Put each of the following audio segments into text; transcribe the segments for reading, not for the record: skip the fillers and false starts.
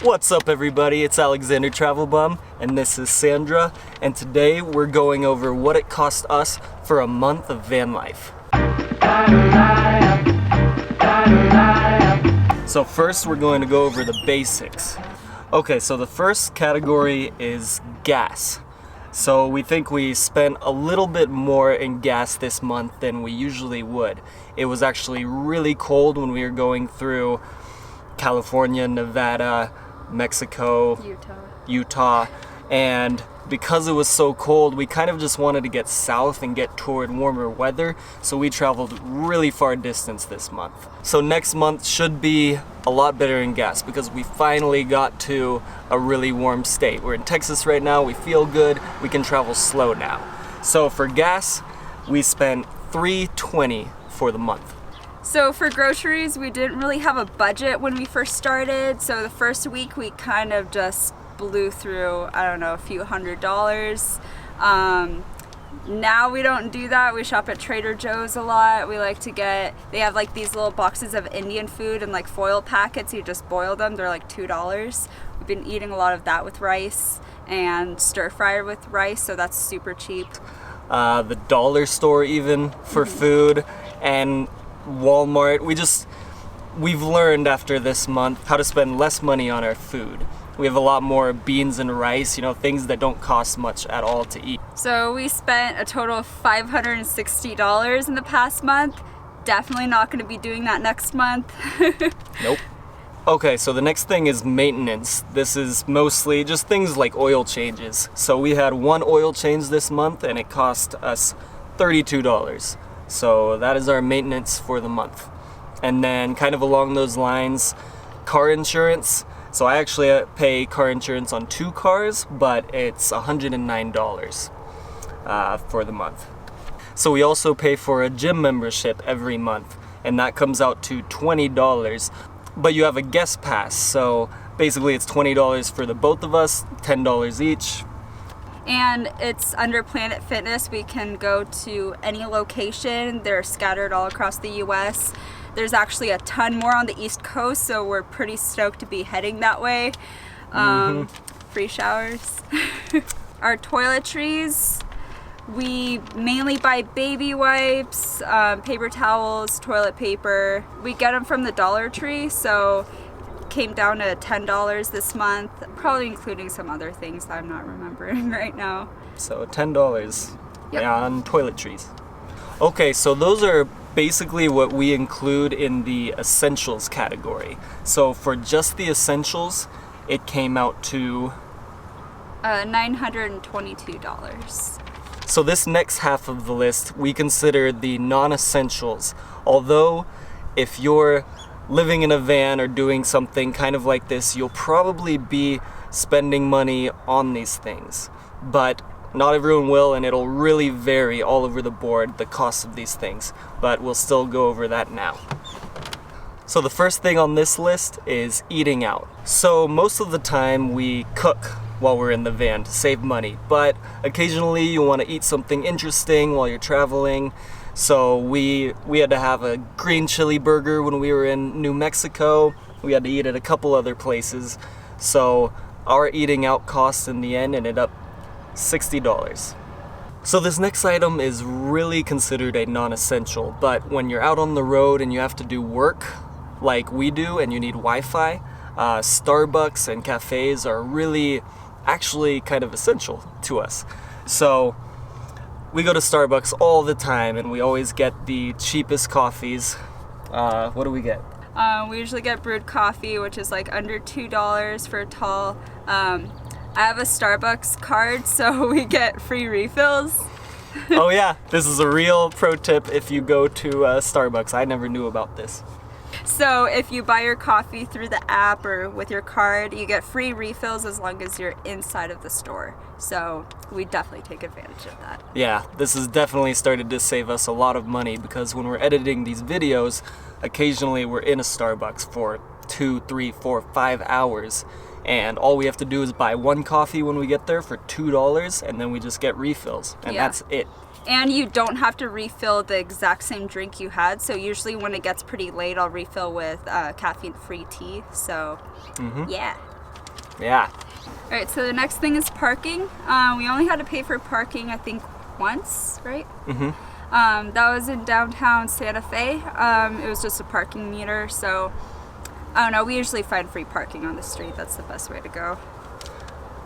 What's up everybody, it's Alexander Travelbum and this is Sandra, and today we're going over what it cost us for a month of van life. So first we're going to go over the basics. Okay, so the first category is gas. So we think we spent a little bit more in gas this month than we usually would. It was actually really cold when we were going through California, Nevada, Mexico, Utah, and because it was so cold, we kind of just wanted to get south and get toward warmer weather, so we traveled really far distance this month. So next month should be a lot better in gas because we finally got to a really warm state. We're in Texas right now, we feel good, we can travel slow now. So for gas, we spent $3.20 for the month. So for groceries, we didn't really have a budget when we first started. So the first week we kind of just blew through, I don't know, a few $100s. Now we don't do that. We shop at Trader Joe's a lot. We like to get, they have like these little boxes of Indian food and like foil packets. You just boil them. They're like $2. We've been eating a lot of that with rice and stir fryer with rice. So that's super cheap. The dollar store even for food, and Walmart. We've learned after this month how to spend less money on our food. We have a lot more beans and rice, things that don't cost much at all to eat. So we spent a total of $560 in the past month. Definitely not going to be doing that next month. Nope. Okay, so the next thing is maintenance. This is mostly just things like oil changes. So we had one oil change this month and it cost us $32. So that is our maintenance for the month. And then kind of along those lines, car insurance. So I actually pay car insurance on 2 cars, but it's $109 for the month. So we also pay for a gym membership every month, and that comes out to $20. But you have a guest pass, so basically it's $20 for the both of us, $10 each. And it's under Planet Fitness. We can go to any location. They're scattered all across the US. There's actually a ton more on the East Coast, so we're pretty stoked to be heading that way. Free showers. Our toiletries, we mainly buy baby wipes, paper towels, toilet paper. We get them from the Dollar Tree, so came down to $10 this month, probably including some other things that I'm not remembering right now. So $10 Yep. on toiletries. Okay, so those are basically what we include in the essentials category. So for just the essentials, it came out to $922. So this next half of the list, we consider the non-essentials. Although, if you're living in a van or doing something kind of like this, you'll probably be spending money on these things. But not everyone will, and it'll really vary all over the board, the cost of these things. But we'll still go over that now. So the first thing on this list is eating out. So most of the time we cook while we're in the van to save money, but occasionally you want to eat something interesting while you're traveling. So we had to have a green chili burger when we were in New Mexico. We had to eat at a couple other places. So our eating out costs in the end ended up $60. So this next item is really considered a non-essential, but when you're out on the road and you have to do work like we do and you need Wi-Fi, Starbucks and cafes are really actually kind of essential to us. So we go to Starbucks all the time and we always get the cheapest coffees. What do we get? We usually get brewed coffee, which is like under $2 for a tall. I have a Starbucks card, so we get free refills. Oh yeah, this is a real pro tip if you go to Starbucks. I never knew about this. So if you buy your coffee through the app or with your card, you get free refills as long as you're inside of the store. So we definitely take advantage of that. Yeah, this has definitely started to save us a lot of money because when we're editing these videos, occasionally we're in a Starbucks for 2, 3, 4, 5 hours. And all we have to do is buy one coffee when we get there for $2, and then we just get refills, and that's it. And you don't have to refill the exact same drink you had. So usually when it gets pretty late, I'll refill with caffeine-free tea. So, yeah. Yeah. Alright, so the next thing is parking. We only had to pay for parking, I think, once, right? That was in downtown Santa Fe. It was just a parking meter, so I don't know. We usually find free parking on the street. That's the best way to go.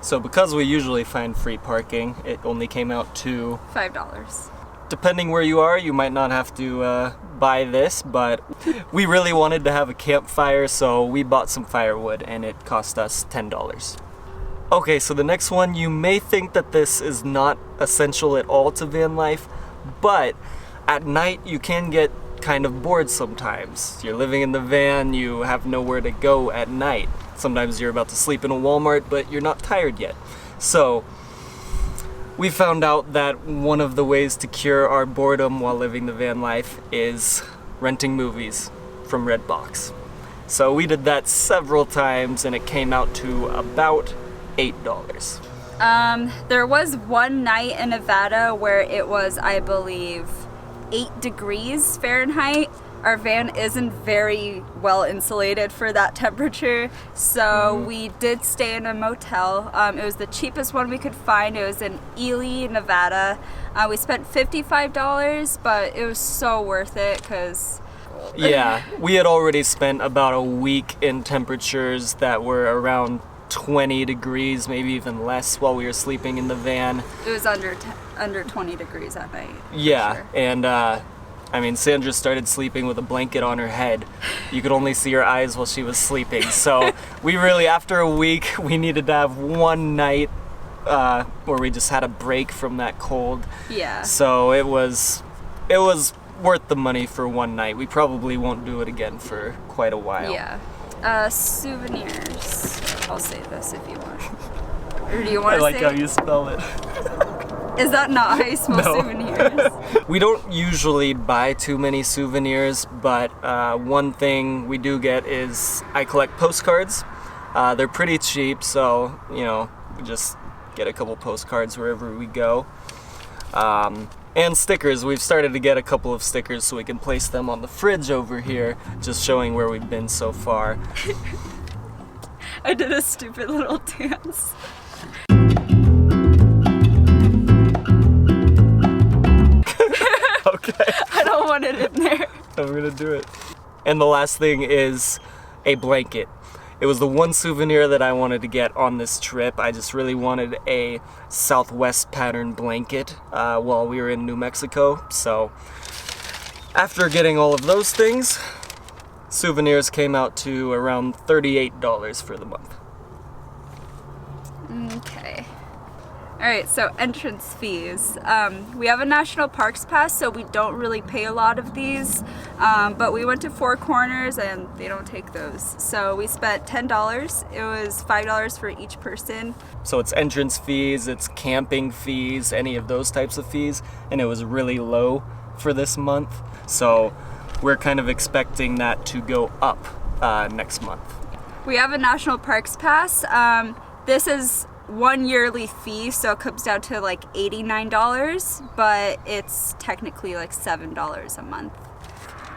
So because we usually find free parking, it only came out to $5. Depending where you are, you might not have to buy this, but we really wanted to have a campfire, so we bought some firewood and it cost us $10. Okay, so the next one, you may think that this is not essential at all to van life, but at night you can get kind of bored sometimes. You're living in the van, you have nowhere to go at night. Sometimes you're about to sleep in a Walmart, but you're not tired yet. So we found out that one of the ways to cure our boredom while living the van life is renting movies from Redbox. So we did that several times and it came out to about $8. There was one night in Nevada where it was, I believe, 8 degrees Fahrenheit. Our van isn't very well insulated for that temperature, so we did stay in a motel. It was the cheapest one we could find. It was in Ely, Nevada. We spent $55, but it was so worth it because... Yeah, we had already spent about a week in temperatures that were around 20 degrees, maybe even less, while we were sleeping in the van. It was under 20 degrees at night. Yeah, sure. And I mean, Sandra started sleeping with a blanket on her head. You could only see her eyes while she was sleeping. So we really, after a week, we needed to have one night where we just had a break from that cold. Yeah. So it was worth the money for one night. We probably won't do it again for quite a while. Yeah. Souvenirs. I'll say this if you want. Or do you want to say? I like how you spell it. Is that not how you spell souvenirs? We don't usually buy too many souvenirs, but one thing we do get is I collect postcards. They're pretty cheap, so you know, we just get a couple postcards wherever we go. And stickers. We've started to get a couple of stickers so we can place them on the fridge over here, just showing where we've been so far. I did a stupid little dance. Okay. I don't want it in there. I'm gonna do it. And the last thing is a blanket. It was the one souvenir that I wanted to get on this trip. I just really wanted a Southwest pattern blanket while we were in New Mexico. So after getting all of those things, souvenirs came out to around $38 for the month. Okay. Alright, so entrance fees. We have a national parks pass, so we don't really pay a lot of these, but we went to Four Corners and they don't take those. So we spent $10. It was $5 for each person. So it's entrance fees, it's camping fees, any of those types of fees, and it was really low for this month. So we're kind of expecting that to go up next month. We have a national parks pass. This is one yearly fee, so it comes down to like $89, but it's technically like $7 a month.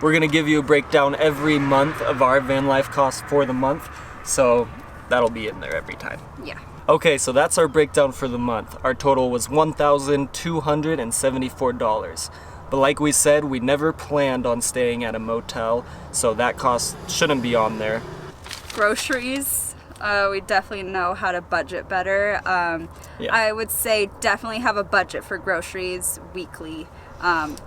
We're gonna give you a breakdown every month of our van life costs for the month, so that'll be in there every time. Yeah. Okay, so that's our breakdown for the month. Our total was $1,274. But like we said, we never planned on staying at a motel, so that cost shouldn't be on there. Groceries. We definitely know how to budget better. Yeah. I would say definitely have a budget for groceries weekly.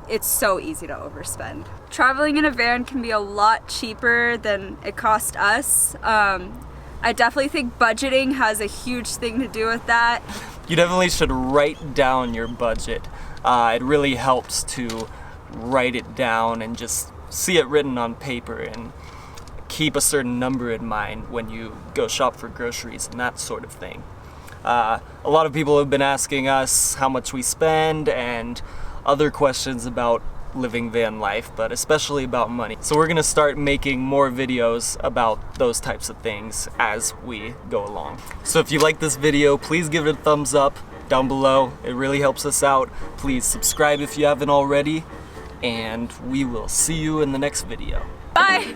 It's so easy to overspend. Traveling in a van can be a lot cheaper than it cost us. I definitely think budgeting has a huge thing to do with that. You definitely should write down your budget. It really helps to write it down and just see it written on paper and keep a certain number in mind when you go shop for groceries and that sort of thing. A lot of people have been asking us how much we spend and other questions about living van life, but especially about money. So we're gonna start making more videos about those types of things as we go along. So if you like this video, please give it a thumbs up down below. It really helps us out. Please subscribe if you haven't already, and we will see you in the next video. Bye!